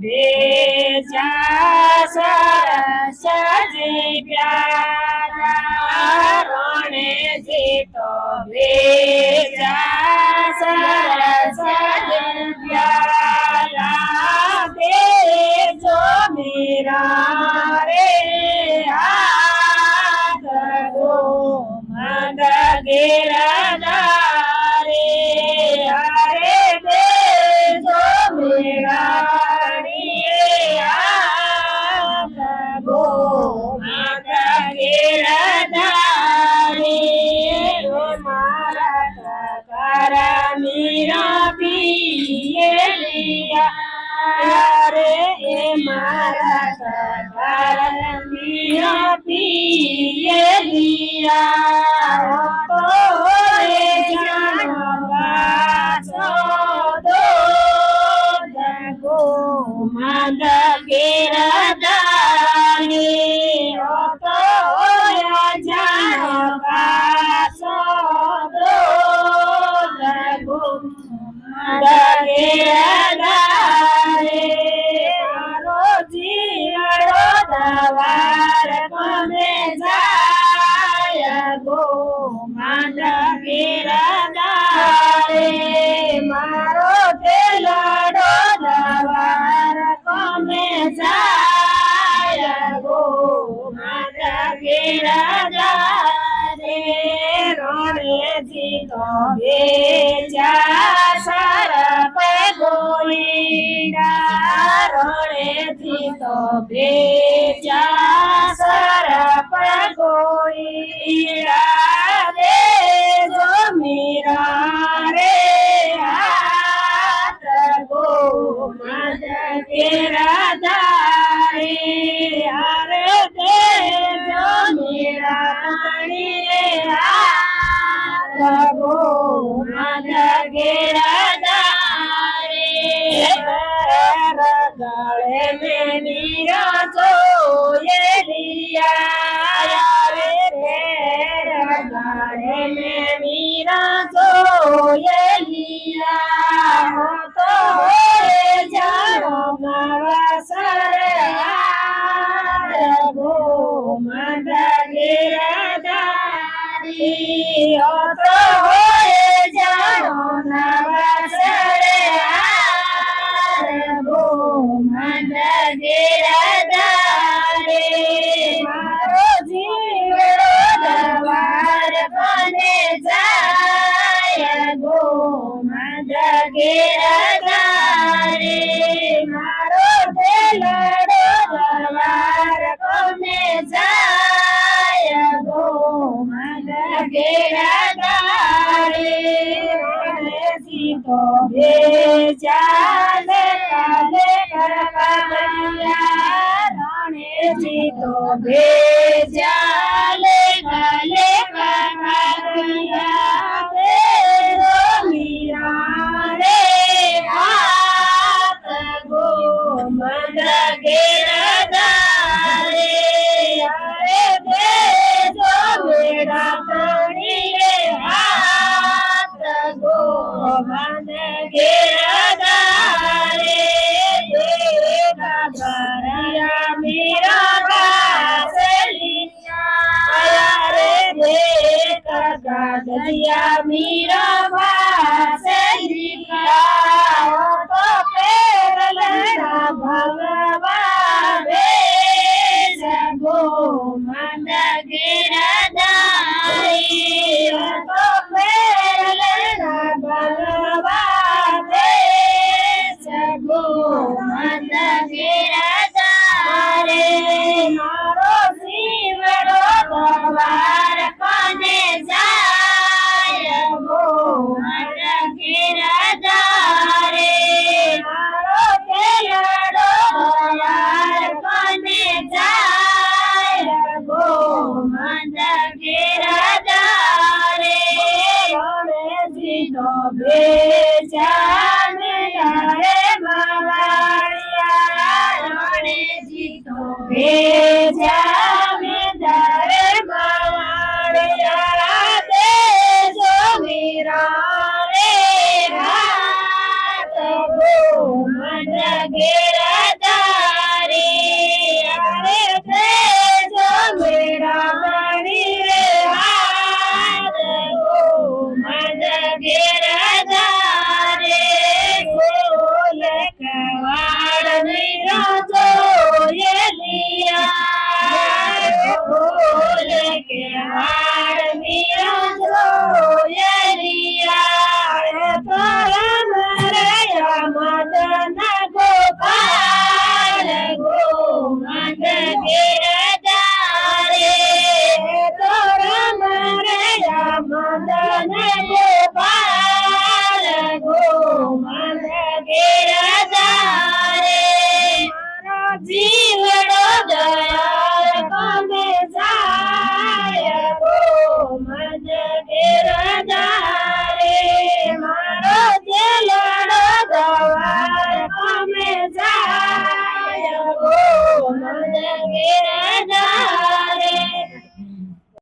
भेजा सरस जी प्यारा रणे जी तो भेजा सरस जी प्यारा भेजो मेरा रे हाथ गो मद गिरधारे हरे भेजो मेरा रे हाथ गो मद गिरधारे मारा कर मीरा पिए लिया रे मारा कर मीरा पिए लिया तो रे जानवा सो दो जगो मद गिरधारी तो जानवा सो दो जगो मद गिरधारी जीवड़ो दवार कोने जाय गो मद गिरधारे मारो दिलड़ो दवार कोने जाय गो मद गिरधारे रोणे जी तो भेजा सरप गोईड़ा रोणे जी तो भेजा सरप गोईड़ा रे जो मेरा रे हाथ गो मद गिरधारे हरे दे जो मेरा रे हाथ गो मद गिरधारे गले में मीरा तो ये लिया रे गले में मीरा तो ये लिया हो तो जाओ नवसर गो मद गिरधारी हो तो जाओ नवसर गो मद गिरधारे मारो जीवड़ो दवार बने जाय गो मद गिरधारे मारो दिलड़ो दवार बने जाय गो मद गिरधारे जी तो भेजा राणे जी तो भेजा ले कन्हैया मीरा रे हाथ गो मद गिरधारे हरे भेजो मेरा रे हाथ गो मद गिरधारे भरिया मेरा गालिया रे देख गालिया मेरा बासलिया तो पैर लड़ा भगवा भेज गो मद गिरधारी तो पैर लड़ा भगवा भेज गो मद गिरधारे मारो जीवड़ो दवार कोने जाय गो मद गिरधारे मारो दिलड़ो दवार कोने जाय गो मद गिरधारे रोणे जी तो भेजा रे मावाड़िया रोणे जी तो भेजा रे मावाड़िया दे जो मेरा रे हाथ गो मद गिरधारे જીવ